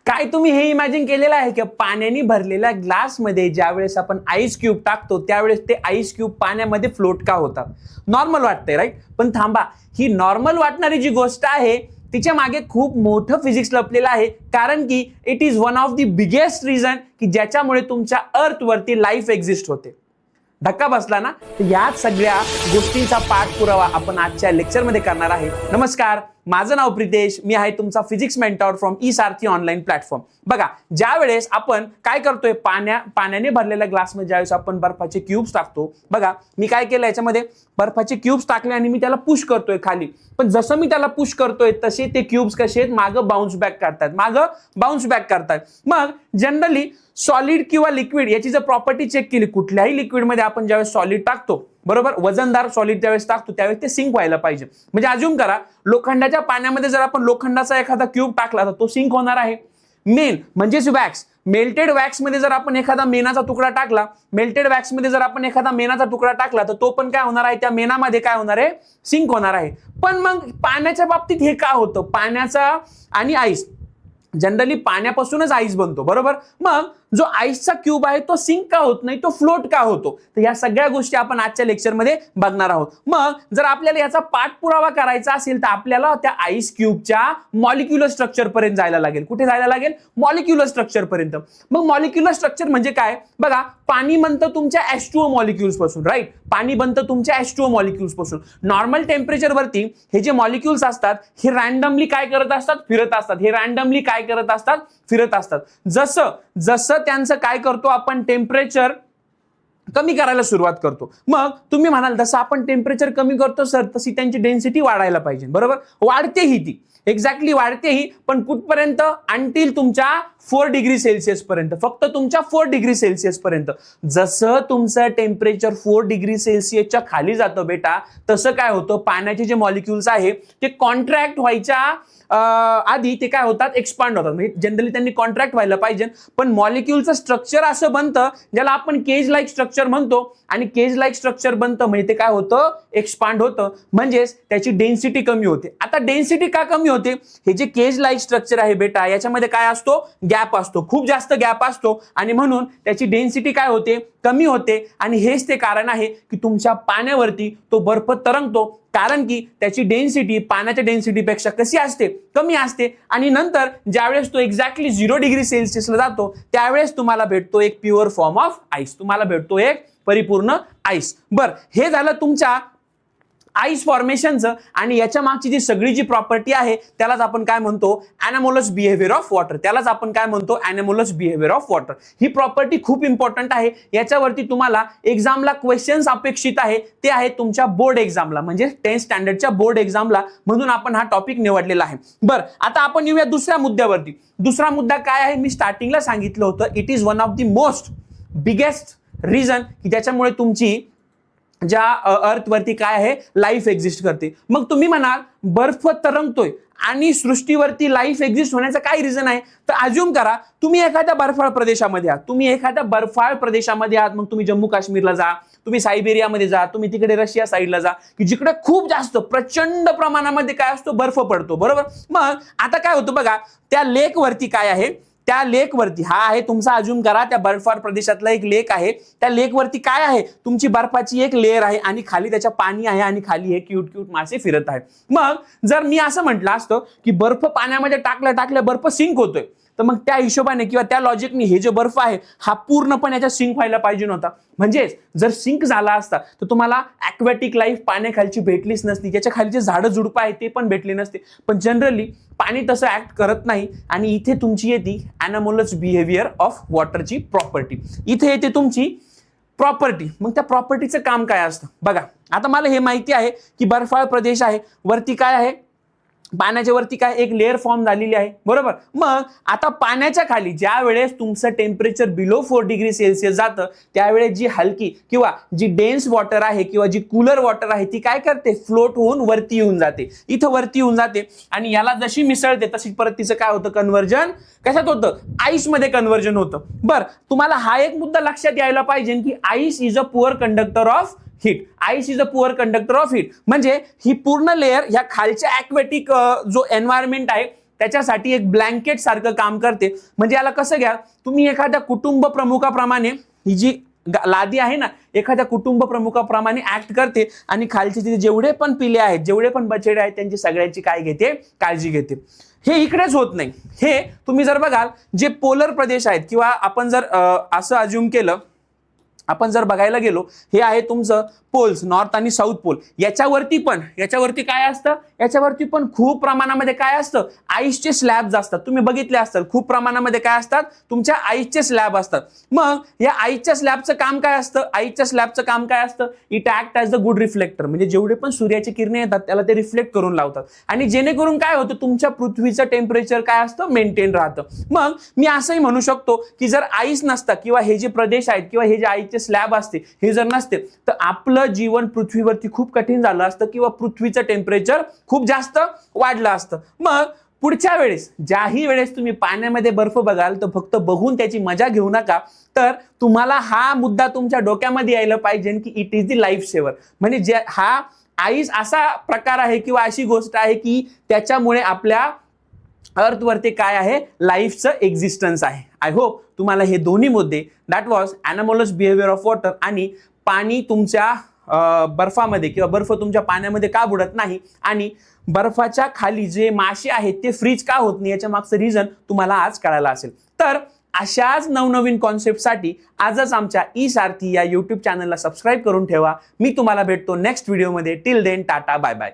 काय तुम्ही हे इमॅजिन केलेलं आहे की पाण्याने भरलेल्या ग्लासमध्ये ज्यावेळेस आपण आईस क्यूब टाकतो त्यावेळेस ते आईस क्यूब पाण्यामध्ये फ्लोट का होतात? नॉर्मल वाटतंय, राईट? पण थांबा, ही नॉर्मल वाटणारी जी गोष्ट आहे तिच्या मागे खूप मोठं फिजिक्स लपलेलं आहे, कारण की it is one of the biggest reason की ज्याच्यामुळे तुमच्या अर्थवरती लाईफ एक्झिस्ट होते. धक्का बसला ना? तर याच सगळ्या गोष्टींचा पाठपुरावा आपण आजच्या लेक्चरमध्ये करणार आहे. नमस्कार, माझं नाव प्रितेश, मी आहे तुमचा physics mentor from E-Sarathi online platform. बघा, ज्या वेळेस आपण काय करतोय, पाण्याने भरलेल्या ग्लासमध्ये ज्यावेळेस आपण बर्फाचे क्यूब्स टाकतो, बघा मी काय केलं, याच्यामध्ये बर्फाचे क्यूब्स टाकले आणि मी त्याला पुश करतोय खाली. पण जसं मी त्याला पुश करतोय तसे ते क्यूब्स कसे आहेत, मागं बाउन्स बॅक करतात. मग जनरली सॉलिड किंवा लिक्विड याची जर प्रॉपर्टी चेक केली, कुठल्याही लिक्विडमध्ये आपण ज्यावेळेस सॉलिड टाकतो, बरोबर, वजनदार सॉलिड ज्यावेळेस टाकतो त्यावेळेस ते सिंक व्हायला पाहिजे. म्हणजे अज्युम करा, लोखंडाच्या पाण्यामध्ये जर आपण लोखंडाचा एखादा क्यूब टाकला तर तो सिंक होणार आहे. मेन म्हणजेच वॅक्स, मेल्टेड वॅक्स मध्ये जर आपण एखादा मेणाचा तुकडा टाकला, तर तो पण काय होणार आहे, त्या मेणामध्ये काय होणार आहे, सिंक होणार आहे. पण मग पाण्याच्या बाबतीत हे का होतं? पाण्याचा आणि आईस, जनरली पाण्यापासूनच आईस बनतो, बरोबर. मग जो आईसचा क्यूब आहे तो सिंक का होत नाही, तो फ्लोट का होतो? तर या सगळ्या गोष्टी आपण आजच्या लेक्चरमध्ये बघणार आहोत. मग जर आपल्याला याचा पाठपुरावा करायचा असेल तर आपल्याला त्या आईस क्यूबच्या मॉलिक्युलर स्ट्रक्चर पर्यंत जायला लागेल. कुठे जायला लागेल? मॉलिक्युलर स्ट्रक्चर पर्यंत. मग मॉलिक्युलर स्ट्रक्चर म्हणजे काय? बघा, पाणी बनतं तुमच्या H2O मॉलिक्युल्स पासून, राईट? पाणी बनतं तुमच्या H2O मॉलिक्युल्स पासून. नॉर्मल टेम्परेचर वरती हे जे मॉलिक्युल्स असतात हे रॅन्डमली काय करत असतात, फिरत असतात. जसं त्यांचं काय करतो आपण, टेम्परेचर कमी करायला सुरुवात करतो. मग तुम्ही म्हणाल जसं आपण टेम्परेचर कमी करतो सर, तशी त्यांची डेन्सिटी वाढायला पाहिजे, बरोबर. वाढतेही ती, एक्झॅक्टली वाढतेही, पण कुठपर्यंत? अंटिल तुमच्या 4 डिग्री सेल्सिअस पर्यंत, फक्त तुमच्या 4 डिग्री सेल्सिअस पर्यंत. जसं तुमचं टेम्परेचर 4 डिग्री सेल्सिअसच्या खाली जातं बेटा, तसं काय होतं, पाण्याचे जे मॉलिक्युल्स आहे ते कॉन्ट्रॅक्ट व्हायच्या आधी ते काय होतात, एक्सपांड होतात. म्हणजे जनरली त्यांनी कॉन्ट्रॅक्ट व्हायला पाहिजे, पण मॉलिक्युलचं स्ट्रक्चर असं बनतं ज्याला आपण केज लाईक स्ट्रक्चर म्हणतो. आणि केज लाईक स्ट्रक्चर बनतं म्हणजे ते काय होतं, एक्सपांड होतं, म्हणजेच त्याची डेन्सिटी कमी होते. आता डेन्सिटी का कमी होते? हे जे केज लाईक स्ट्रक्चर आहे बेटा, याच्यामध्ये काय असतो, गॅप असतो, खूप जास्त गॅप असतो, आणि म्हणून त्याची डेन्सिटी काय होते, कमी होते. आणि हेच ते कारण आहे की तुमच्या पाण्यावरती तो बर्फ तरंगतो, कारण की त्याची डेन्सिटी पाण्याच्या डेन्सिटीपेक्षा कशी असते, कमी असते. आणि नंतर ज्यावेळेस तो एक्झॅक्टली 0 डिग्री सेल्सिअसला जातो त्यावेळेस तुम्हाला भेटतो एक प्युअर फॉर्म ऑफ आईस, तुम्हाला भेटतो एक परिपूर्ण आईस. बरं, हे झालं तुमच्या आईस फॉर्मेशनचं. आणि याच्या मागची जी सगळी जी प्रॉपर्टी आहे त्यालाच आपण काय म्हणतो, ॲनामोलस बिहेवियर ऑफ वॉटर. ही प्रॉपर्टी खूप इम्पॉर्टंट आहे. याच्यावरती तुम्हाला एक्झामला क्वेश्चन्स अपेक्षित आहे, ते आहे तुमच्या बोर्ड एक्झामला, म्हणजे 10th स्टँडर्डच्या बोर्ड एक्झामला, म्हणून आपण हा टॉपिक निवडलेला आहे. बरं, आता आपण येऊया दुसऱ्या मुद्द्यावरती. दुसरा मुद्दा काय आहे, मी स्टार्टिंगला सांगितलं होतं, it is one of the most biggest reason की ज्याच्यामुळे तुमची ज्या अर्थवरती काय आहे, लाईफ एक्झिस्ट करते. मग तुम्ही म्हणाल बर्फ तरंगतोय आणि सृष्टीवरती लाईफ एक्झिस्ट होण्याचं काय रिझन आहे? तर अज्युम करा तुम्ही एखाद्या बर्फाळ प्रदेशामध्ये आहात, मग तुम्ही जम्मू काश्मीरला जा, तुम्ही सायबेरियामध्ये जा, तुम्ही तिकडे रशिया साईडला जा, की जिकडे खूप जास्त प्रचंड प्रमाणामध्ये काय असतो, बर्फ पडतो, बरोबर. मग आता काय होतं बघा, त्या लेकवरती काय आहे, त्या लेकवरती, हा आहे तुमचा अज्युम करा त्या बर्फाळ प्रदेशातला एक लेक आहे, त्या लेकवरती काय आहे, तुमची बर्फाची एक लेअर आहे आणि खाली त्याच्या पाणी आहे आणि खाली हे क्यूट मासे फिरत आहेत. मग जर मी असं म्हटलं असतं की बर्फ पाण्यामध्ये टाकल्या बर्फ सिंक होतोय, तर मग त्या हिशोबाने किंवा त्या लॉजिकने हे जे बर्फ आहे हा पूर्णपणे याच्या सिंक व्हायला पाहिजे नव्हता. म्हणजेच जर सिंक झाला असता तर तुम्हाला ॲक्वॅटिक लाईफ पाण्याखालची भेटलीच नसती, ज्याच्या खाली जे झाडं झुडपं आहे ते पण भेटले नसते. पण जनरली पाणी तसं ऍक्ट करत नाही, आणि इथे तुमची येते ॲनामोलस बिहेवियर ऑफ वॉटरची प्रॉपर्टी. इथे येते तुमची प्रॉपर्टी. मग त्या प्रॉपर्टीचं काम काय असतं बघा. आता मला हे माहिती आहे की बर्फाळ प्रदेश आहे, वरती काय आहे, पाण्याच्या वरती काय एक लेअर फॉर्म झालेली आहे, बरोबर. मग आता पाण्याच्या खाली ज्या वेळेस तुमचं टेम्परेचर बिलो 4 डिग्री सेल्सिअस जातं त्यावेळेस जी हलकी किंवा जी डेन्स वॉटर आहे किंवा जी कूलर वॉटर आहे ती काय करते, फ्लोट होऊन वरती येऊन जाते, इथं वरती येऊन जाते. आणि याला जशी मिसळते तशी परत तिचं काय होतं, कन्व्हर्जन कशात होतं, आईस मध्ये कन्व्हर्जन होतं. बरं, तुम्हाला हा एक मुद्दा लक्षात यायला पाहिजे की ice is a poor conductor of heat. Ice is a poor conductor of heat. म्हणजे ही पूर्ण लेअर ह्या खालच्या ॲक्वॅटिक जो एन्व्हायरमेंट आहे त्याच्यासाठी एक ब्लँकेट सारखं काम करते. म्हणजे याला कसं घ्या, तुम्ही एखाद्या कुटुंब प्रमुखाप्रमाणे ही जी लादी आहे ना, एखाद्या कुटुंब प्रमुखाप्रमाणे ऍक्ट करते आणि खालचे तिथे जेवढे पण पिले आहेत, जेवढे पण बछडे आहेत, त्यांची सगळ्यांची काय घेते, काळजी घेते. हे इकडेच होत नाही. हे तुम्ही जर बघाल, जे पोलर प्रदेश आहेत किंवा आपण जर असं अज्युम केलं, आपण जर बघायला गेलो, हे आहे तुमचं पोल्स, नॉर्थ आणि साऊथ पोल. याच्यावरती काय असतं, याच्यावरती पण खूप प्रमाणामध्ये काय असतं, आईसचे स्लॅब्स असतात. तुम्ही बघितले असतात, खूप प्रमाणामध्ये काय असतात, तुमच्या आईसचे स्लॅब असतात. मग या आईसच्या स्लॅबचं काम काय असतं, आईसच्या स्लॅबचं काम काय असतं, it act as the good reflector. म्हणजे जेवढे पण सूर्याची किरणे येतात त्याला ते रिफ्लेक्ट करून लावतात आणि जेणेकरून काय होतं, तुमच्या पृथ्वीचं टेम्परेचर काय असतं, मेंटेन राहतं. मग मी असंही म्हणू शकतो की जर आईस नसता किंवा हे जे प्रदेश आहेत किंवा हे जे आईसचे स्लॅब असते हे जर नसते, तर आपलं जीवन पृथ्वीवरती खूप कठीण झालं असतं किंवा पृथ्वीचं टेम्परेचर खूप जास्त वाढलं असतं. मग पुढच्या वेळेस, ज्याही वेळेस तुम्ही पाण्यामध्ये बर्फ बघाल, तर फक्त बघून त्याची मजा घेऊ नका, तर तुम्हाला हा मुद्दा तुमच्या डोक्यामध्ये यायला पाहिजे की it is the life saver. म्हणजे हा आईस असा प्रकार आहे किंवा अशी गोष्ट आहे की त्याच्यामुळे आपल्या अर्थवरती काय आहे, लाईफचं एक्झिस्टन्स आहे. आय होप तुम्हाला हे दोन्ही मुद्दे, that was anomalous behaviour of water आणि पाणी तुमच्या बर्फामध्ये किंवा बर्फ तुमच्या पाण्यामध्ये का बुडत नाही आणि बर्फाच्या खाली जे मासे आहेत ते फ्रीज का होत नाही, याच्या मागचं रिझन तुम्हाला आज कळायला असेल. तर अशाच नवनवीन कॉन्सेप्टसाठी आजच आमच्या ई सारथी या यूट्यूब चॅनलला सबस्क्राईब करून ठेवा. मी तुम्हाला भेटतो नेक्स्ट व्हिडिओमध्ये. Till then, tata, bye bye.